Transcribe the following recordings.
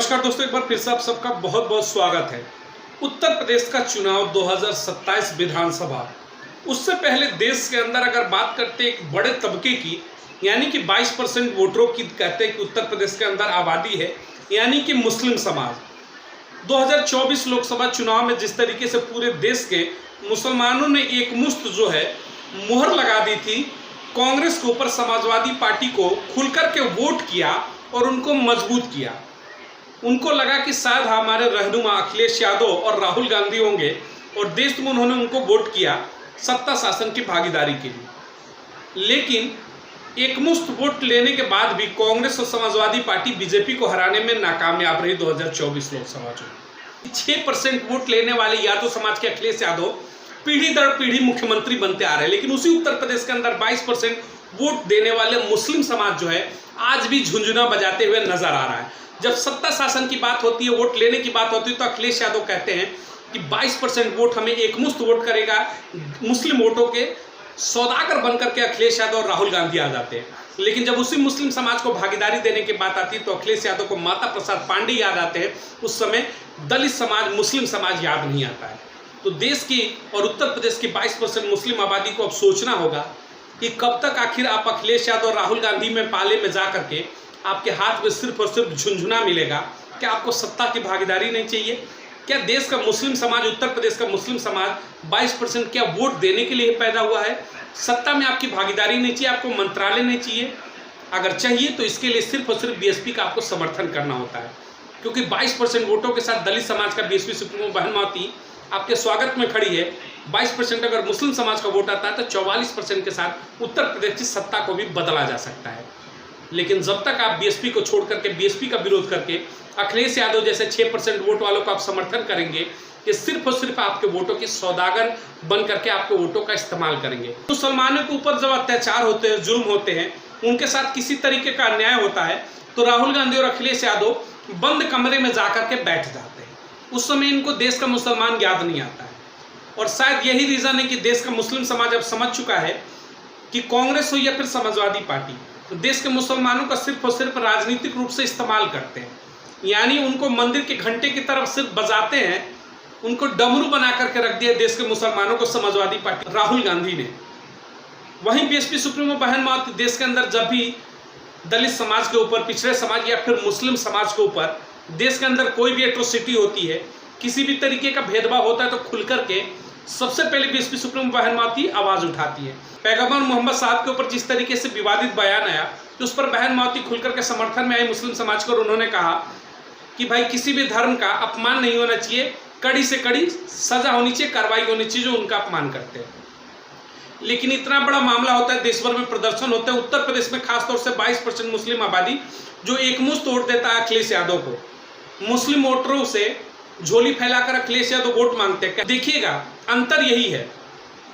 नमस्कार दोस्तों, एक बार फिर से आप सबका बहुत बहुत स्वागत है। उत्तर प्रदेश का चुनाव 2027 विधानसभा, उससे पहले देश के अंदर अगर बात करते हैं एक बड़े तबके की, यानी कि 22% वोटरों की कहते हैं कि उत्तर प्रदेश के अंदर आबादी है, यानी कि मुस्लिम समाज। 2024 लोकसभा चुनाव में जिस तरीके से पूरे देश के मुसलमानों ने एकमुश्त जो है मुहर लगा दी थी कांग्रेस के ऊपर, समाजवादी पार्टी को खुलकर के वोट किया और उनको मजबूत किया। उनको लगा कि शायद हमारे रहनुमा अखिलेश यादव और राहुल गांधी होंगे और देश में उन्होंने उनको वोट किया सत्ता शासन की भागीदारी के लिए। लेकिन एकमुश्त वोट लेने के बाद भी कांग्रेस और समाजवादी पार्टी बीजेपी को हराने में नाकामयाब रही। 2024 लोकसभा चुनाव 6% वोट लेने वाले यादव समाज के अखिलेश यादव पीढ़ी दर पीढ़ी मुख्यमंत्री बनते आ रहे हैं, लेकिन उसी उत्तर प्रदेश के अंदर 22% वोट देने वाले मुस्लिम समाज जो है आज भी झुंझुना बजाते हुए नजर आ रहा है। जब सत्ता शासन की बात होती है, वोट लेने की बात होती है, तो अखिलेश यादव कहते हैं कि 22% वोट हमें एकमुश्त वोट करेगा। मुस्लिम वोटों के सौदागर बनकर के अखिलेश यादव और राहुल गांधी आ जाते हैं। लेकिन जब उसी मुस्लिम समाज को भागीदारी देने की बात आती है तो अखिलेश यादव को माता प्रसाद पांडे याद आते हैं। उस समय दलित समाज, मुस्लिम समाज याद नहीं आता है। तो देश की और उत्तर प्रदेश की 22% मुस्लिम आबादी को अब सोचना होगा कि कब तक आखिर आप अखिलेश यादव और राहुल गांधी में पाले में जा करके आपके हाथ में सिर्फ और सिर्फ झुंझुना मिलेगा। क्या आपको सत्ता की भागीदारी नहीं चाहिए? क्या देश का मुस्लिम समाज, उत्तर प्रदेश का मुस्लिम समाज 22% क्या वोट देने के लिए पैदा हुआ है? सत्ता में आपकी भागीदारी नहीं चाहिए, आपको मंत्रालय नहीं चाहिए? अगर चाहिए तो इसके लिए सिर्फ और सिर्फ बीएसपी का आपको समर्थन करना होता है, क्योंकि 22% वोटों के साथ दलित समाज का बीएसपी सुप्रीमो बहन मावती आपके स्वागत में खड़ी है। 22% अगर मुस्लिम समाज का वोट आता है तो 44% के साथ उत्तर प्रदेश की सत्ता को भी बदला जा सकता है। लेकिन जब तक आप बीएसपी को छोड़ करके, बीएसपी का विरोध करके अखिलेश यादव जैसे 6% वोट वालों को आप समर्थन करेंगे, कि सिर्फ और सिर्फ आपके वोटों की सौदागर बन करके आपके वोटों का इस्तेमाल करेंगे। मुसलमानों के ऊपर जब अत्याचार होते हैं, जुल्म होते हैं, उनके साथ किसी तरीके का अन्याय होता है, तो राहुल गांधी और अखिलेश यादव बंद कमरे में जाकर के बैठ जाते हैं। उस समय इनको देश का मुसलमान याद नहीं आता है। और शायद यही रीज़न है कि देश का मुस्लिम समाज अब समझ चुका है कि कांग्रेस हो या फिर समाजवादी पार्टी, तो देश के मुसलमानों का सिर्फ और सिर्फ राजनीतिक रूप से इस्तेमाल करते हैं। यानी उनको मंदिर के घंटे की तरफ सिर्फ बजाते हैं, उनको डमरू बना करके रख दिया देश के मुसलमानों को समाजवादी पार्टी राहुल गांधी ने। वहीं बीएसपी सुप्रीमो बहन मावती देश के अंदर जब भी दलित समाज के ऊपर, पिछड़े समाज या फिर मुस्लिम समाज के ऊपर देश के अंदर कोई भी एट्रोसिटी होती है, किसी भी तरीके का भेदभाव होता है, तो खुल करके सबसे पहले बीएसपी सुप्रीमो बहन मावती आवाज उठाती है। पैगंबर मोहम्मद साहब के ऊपर जिस तरीके से विवादित बयान आया, तो उस पर बहन मावती खुलकर के समर्थन में आई मुस्लिम समाज को, और उन्होंने कहा कि भाई किसी भी धर्म का अपमान नहीं होना चाहिए, कड़ी से कड़ी सजा होनी चाहिए, कार्रवाई होनी चाहिए जो उनका अपमान करते हैं। लेकिन इतना बड़ा मामला होता है, देश भर में प्रदर्शन होता है, उत्तर प्रदेश में खासतौर से 22% मुस्लिम आबादी जो एकमुश्त वोट देता है अखिलेश यादव को, मुस्लिम वोटरों से झोली फैलाकर अखिलेश यादव वोट मांगते हैं। देखिएगा, अंतर यही है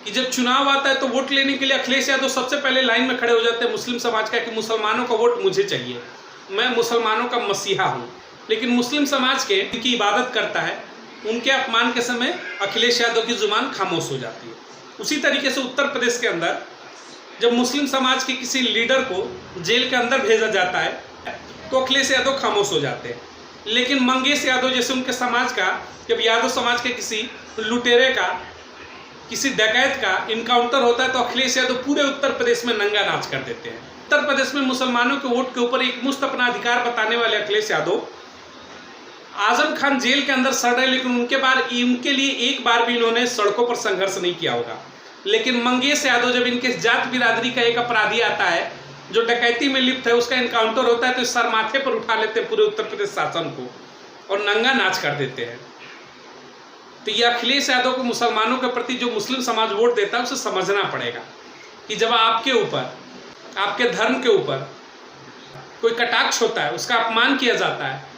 कि जब चुनाव आता है तो वोट लेने के लिए अखिलेश यादव सबसे पहले लाइन में खड़े हो जाते हैं मुस्लिम समाज का, कि मुसलमानों का वोट मुझे चाहिए, मैं मुसलमानों का मसीहा हूँ। लेकिन मुस्लिम समाज के की इबादत करता है, उनके अपमान के समय अखिलेश यादव की जुबान खामोश हो जाती है। उसी तरीके से उत्तर प्रदेश के अंदर जब मुस्लिम समाज के किसी लीडर को जेल के अंदर भेजा जाता है तो अखिलेश यादव खामोश हो जाते हैं। लेकिन मंगेश यादव जैसे उनके समाज का, जब यादव समाज के किसी लुटेरे का, किसी डकैत का इनकाउंटर होता है, तो अखिलेश यादव पूरे उत्तर प्रदेश में नंगा नाच कर देते हैं। उत्तर प्रदेश में मुसलमानों के वोट के ऊपर एकमुश्त अपना अधिकार बताने वाले अखिलेश यादव आजम खान जेल के अंदर सड़ रहे, लेकिन उनके लिए एक बार भी इन्होंने सड़कों पर संघर्ष नहीं किया होगा। लेकिन मंगेश यादव जब इनके जात बिरादरी का एक अपराधी आता है जो डकैती में लिप्त है, उसका इनकाउंटर होता है, तो सर माथे पर उठा लेते हैं पूरे उत्तर प्रदेश शासन को और नंगा नाच कर देते हैं। तो ये अखिलेश यादव को मुसलमानों के प्रति जो मुस्लिम समाज वोट देता है उसे समझना पड़ेगा कि जब आपके ऊपर, आपके धर्म के ऊपर कोई कटाक्ष होता है, उसका अपमान किया जाता है,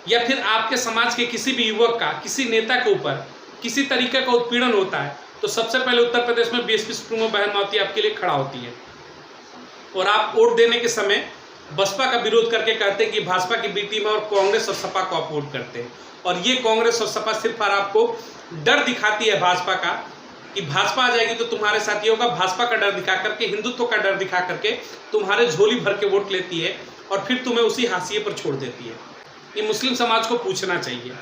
या फिर आपके समाज के किसी भी युवक का, किसी नेता के ऊपर किसी तरीके का उत्पीड़न होता है, तो सबसे पहले उत्तर प्रदेश में बीएसपी सुप्रीमो बहन मावती आपके लिए खड़ा होती है। और आप वोट देने के समय बसपा का विरोध करके कहते हैं कि भाजपा की बी टीम है, और कांग्रेस और सपा को आप वोट करते हैं। और ये कांग्रेस और सपा सिर्फ आपको डर दिखाती है भाजपा का, कि भाजपा आ जाएगी तो तुम्हारे साथ ये होगा। भाजपा का डर दिखा करके, हिंदुत्व का डर दिखा करके तुम्हारे झोली भर के वोट लेती है और फिर तुम्हें उसी हाशिए पर छोड़ देती है। ये मुस्लिम समाज को पूछना चाहिए।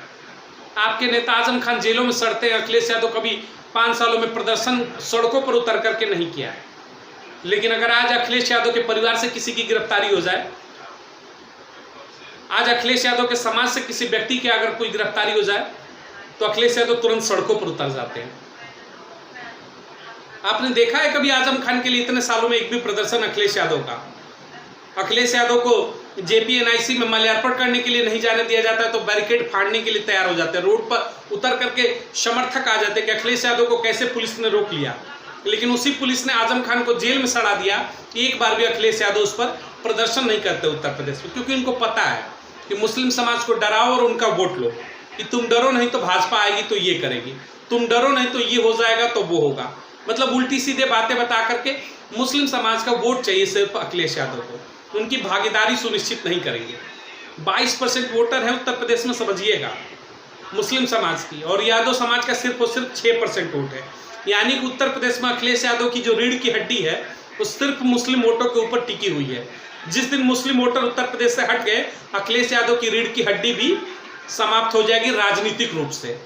आपके नेता आजम खान जेलों में सड़ते हैं, अखिलेश यादव कभी 5 सालों में प्रदर्शन सड़कों पर उतर करके नहीं किया है। लेकिन अगर आज अखिलेश यादव के परिवार से किसी की गिरफ्तारी हो जाए, आज अखिलेश यादव के समाज से किसी व्यक्ति की अगर कोई गिरफ्तारी हो जाए, तो अखिलेश यादव तुरंत सड़कों पर उतर जाते हैं। आपने देखा है कभी आजम खान के लिए इतने सालों में एक भी प्रदर्शन अखिलेश यादव का? अखिलेश यादव को जेपीएनआईसी में माल्यार्पण करने के लिए नहीं जाने दिया जाता है तो बैरिकेड फाड़ने के लिए तैयार हो जाते हैं, रोड पर उतर करके समर्थक आ जाते हैं कि अखिलेश यादव को कैसे पुलिस ने रोक लिया। लेकिन उसी पुलिस ने आजम खान को जेल में सड़ा दिया। एक बार भी अखिलेश यादव उस पर प्रदर्शन नहीं करते उत्तर प्रदेश में, क्योंकि उनको पता है कि मुस्लिम समाज को डराओ और उनका वोट लो, कि तुम डरो नहीं तो भाजपा आएगी तो ये करेगी, तुम डरो नहीं तो ये हो जाएगा तो वो होगा। मतलब उल्टी सीधे बातें बता करके मुस्लिम समाज का वोट चाहिए सिर्फ अखिलेश यादव को, उनकी भागीदारी सुनिश्चित नहीं करेंगे। 22% वोटर है उत्तर प्रदेश में, समझिएगा, मुस्लिम समाज की, और यादव समाज का सिर्फ और सिर्फ 6% वोट है। यानी कि उत्तर प्रदेश में अखिलेश यादव की जो रीढ़ की हड्डी है वो सिर्फ मुस्लिम वोटों के ऊपर टिकी हुई है। जिस दिन मुस्लिम वोटर उत्तर प्रदेश से हट गए, अखिलेश यादव की रीढ़ की हड्डी भी समाप्त हो जाएगी, राजनीतिक रूप से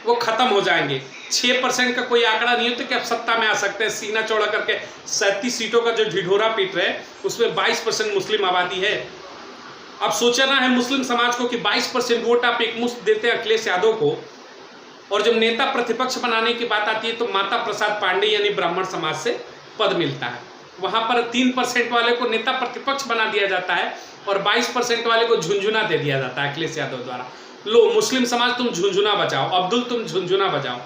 वो खत्म हो जाएंगे। 6% का कोई आंकड़ा नहीं होता कि आप सत्ता में आ सकते हैं। सीना चौड़ा करके 37 सीटों का जो ढिढोरा पीट रहे हैं उसमें 22% मुस्लिम आबादी है। अब सोचना है मुस्लिम समाज को कि 22% वोट आप एक मुश्त देते हैं अखिलेश यादव को, और जब नेता प्रतिपक्ष बनाने की बात आती है तो माता प्रसाद पांडे यानी ब्राह्मण समाज से पद मिलता है। वहां पर 3% वाले को नेता प्रतिपक्ष बना दिया जाता है और 22% वाले को झुंझुना दे दिया जाता है अखिलेश यादव द्वारा। लो मुस्लिम समाज तुम झुंझुना बजाओ, अब्दुल तुम झुंझुना बजाओ।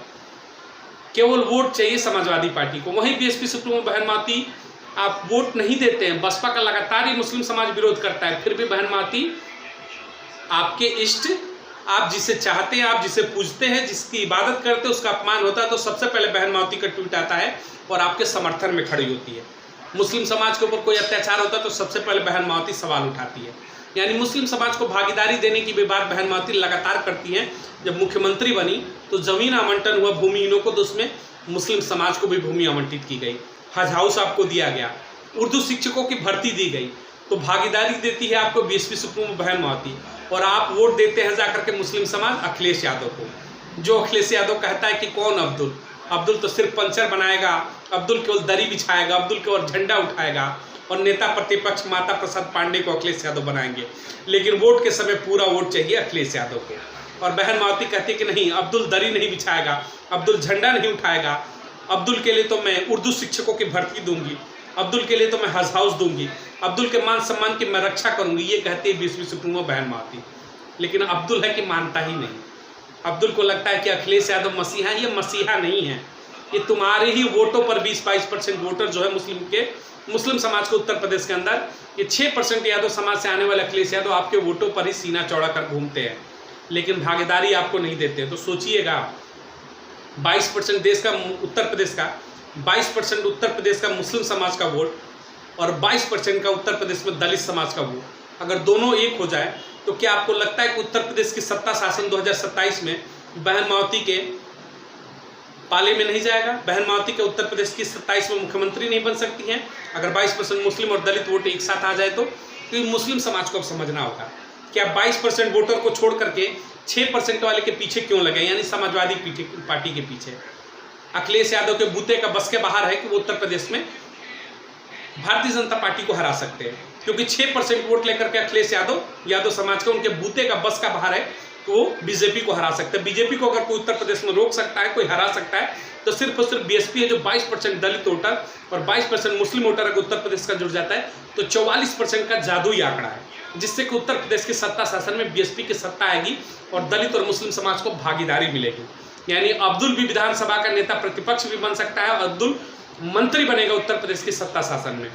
केवल वोट चाहिए समाजवादी पार्टी को। वहीं बीएसपी सुप्रीमो बहन माती आप वोट नहीं देते हैं, बसपा का लगातार ही मुस्लिम समाज विरोध करता है, फिर भी बहन माती आपके इष्ट, आप जिसे चाहते हैं, आप जिसे पूजते हैं, जिसकी इबादत करते हैं, उसका अपमान होता है तो सबसे पहले बहन मावती का ट्वीट आता है और आपके समर्थन में खड़ी होती है। मुस्लिम समाज के ऊपर कोई अत्याचार होता है तो सबसे पहले बहन मावती सवाल उठाती है। यानी मुस्लिम समाज को भागीदारी देने की भी बात बहन मावती लगातार करती हैं। जब मुख्यमंत्री बनी तो जमीन आवंटन हुआ भूमिहीनों को, तो उसमें मुस्लिम समाज को भी भूमि आवंटित की गई, हज हाउस आपको दिया गया, उर्दू शिक्षकों की भर्ती दी गई। तो भागीदारी देती है आपको बीएसपी सुप्रीमो बहन मावती, और आप वोट देते हैं जाकर के मुस्लिम समाज अखिलेश यादव को। जो अखिलेश यादव कहता है कि कौन अब्दुल, अब्दुल तो सिर्फ पंचर बनाएगा, अब्दुल केवल दरी बिछाएगा, अब्दुल केवल झंडा उठाएगा, और नेता प्रतिपक्ष माता प्रसाद पांडे को अखिलेश यादव बनाएंगे। लेकिन वोट के समय पूरा वोट चाहिए अखिलेश यादव को। और बहन मावती कहती है कि नहीं, अब्दुल दरी नहीं बिछाएगा, अब्दुल झंडा नहीं उठाएगा, अब्दुल के लिए तो मैं उर्दू शिक्षकों की भर्ती दूंगी, अब्दुल के लिए तो मैं हज हाउस दूंगी, अब्दुल के मान सम्मान की मैं रक्षा करूंगी, ये कहती है बीएसपी सुप्रीमो बहन मावती। लेकिन अब्दुल है कि मानता ही नहीं। अब्दुल को लगता है कि अखिलेश यादव मसीहा, ये मसीहा नहीं है, ये तुम्हारे ही वोटों पर 20-22% वोटर जो है मुस्लिम समाज को उत्तर प्रदेश के अंदर, ये 6% यादव समाज से आने वाले अखिलेश यादव आपके वोटों पर ही सीना चौड़ा कर घूमते हैं, लेकिन भागीदारी आपको नहीं देते। तो सोचिएगा, 22% देश का उत्तर प्रदेश का 22% उत्तर प्रदेश का मुस्लिम समाज का वोट और 22% का उत्तर प्रदेश में दलित समाज का वोट, अगर दोनों एक हो जाए तो क्या आपको लगता है कि उत्तर प्रदेश की सत्ता शासन 2027 में बहन मावती के पाले में नहीं जाएगा? बहन मावती के उत्तर प्रदेश की 27 में मुख्यमंत्री नहीं बन सकती हैं अगर 22% मुस्लिम और दलित वोट एक साथ आ जाए तो? मुस्लिम समाज को अब समझना होगा कि आप 22% वोटर को छोड़ करके 6% वाले के पीछे क्यों लगे, यानी समाजवादी पार्टी के पीछे। अखिलेश यादव के बूते का बस के बाहर है कि वो उत्तर प्रदेश में भारतीय जनता पार्टी को हरा सकते हैं, क्योंकि 6% वोट लेकर के अखिलेश यादव समाज के उनके बूते का बस का बाहर है तो वो बीजेपी को हरा सकते हैं। बीजेपी को अगर कोई उत्तर प्रदेश में रोक सकता है, कोई हरा सकता है, तो सिर्फ और सिर्फ बीएसपी है, जो 22% दलित वोटर और 22% मुस्लिम वोटर अगर उत्तर प्रदेश का जुड़ जाता है तो 44% का जादुई आंकड़ा है, जिससे कि उत्तर प्रदेश की सत्ता शासन में बीएसपी की सत्ता आएगी और दलित और मुस्लिम समाज को भागीदारी मिलेगी। यानी अब्दुल भी विधानसभा का नेता प्रतिपक्ष भी बन सकता है, अब्दुल मंत्री बनेगा उत्तर प्रदेश की सत्ता शासन में।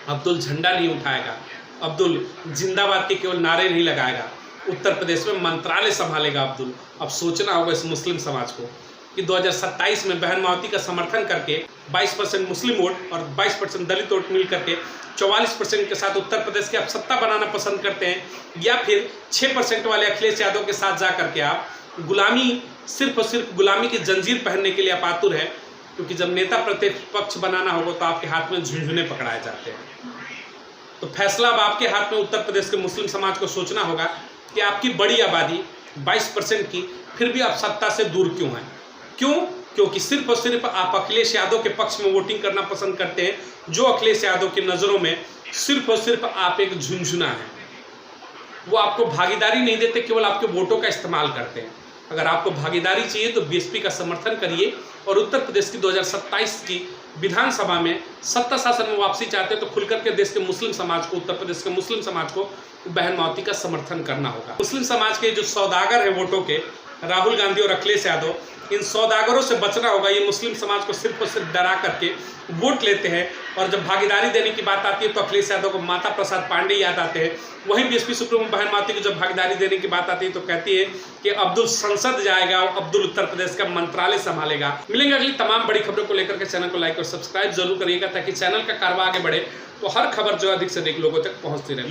अब्दुल झंडा नहीं उठाएगा, अब्दुल जिंदाबाद के केवल नारे नहीं लगाएगा, उत्तर प्रदेश में मंत्रालय संभालेगा अब्दुल। अब सोचना होगा इस मुस्लिम समाज को कि 2027 में बहन मावती का समर्थन करके 22% मुस्लिम वोट और 22% दलित वोट मिल करके 44% के साथ उत्तर प्रदेश की आप सत्ता बनाना पसंद करते हैं, या फिर 6% वाले अखिलेश यादव के साथ जा करके आप गुलामी, सिर्फ और सिर्फ गुलामी की जंजीर पहनने के लिए आप आतुर हैं, क्योंकि जब नेता प्रतिपक्ष बनाना होगा तो आपके हाथ में झुंझुने पकड़ाए जाते हैं। तो फैसला अब आपके हाथ में उत्तर प्रदेश के मुस्लिम समाज को सोचना होगा कि आपकी बड़ी आबादी 22% की, फिर भी आप सत्ता से दूर क्यों हैं? क्यों? क्योंकि सिर्फ और सिर्फ आप अखिलेश यादव के पक्ष में वोटिंग करना पसंद करते हैं, जो अखिलेश यादव की नज़रों में सिर्फ और सिर्फ आप एक झुनझुना हैं। वो आपको भागीदारी नहीं देते, केवल आपके वोटों का इस्तेमाल करते हैं। अगर आपको भागीदारी चाहिए तो बीएसपी का समर्थन करिए और उत्तर प्रदेश की 2027 की विधानसभा में सत्ता शासन में वापसी चाहते हैं तो खुलकर के देश के मुस्लिम समाज को, उत्तर प्रदेश के मुस्लिम समाज को बहन मावती का समर्थन करना होगा। मुस्लिम समाज के जो सौदागर है वोटों के, राहुल गांधी और अखिलेश यादव, इन सौदागरों से बचना होगा। ये मुस्लिम समाज को सिर्फ और सिर्फ डरा करके वोट लेते हैं और जब भागीदारी देने की बात आती है तो अखिलेश यादव को माता प्रसाद पांडे याद आते हैं। वहीं बीएसपी सुप्रीमो बहन मावती की जब भागीदारी देने की बात आती है तो कहती है कि अब्दुल संसद जाएगा और अब्दुल उत्तर प्रदेश का मंत्रालय संभालेगा। मिलेंगे अगली तमाम बड़ी खबरों को लेकर के। चैनल को लाइक और सब्सक्राइब जरूर करिएगा ताकि चैनल का कारवा आगे बढ़े तो हर खबर जो अधिक से अधिक लोगों तक पहुंचती रहे।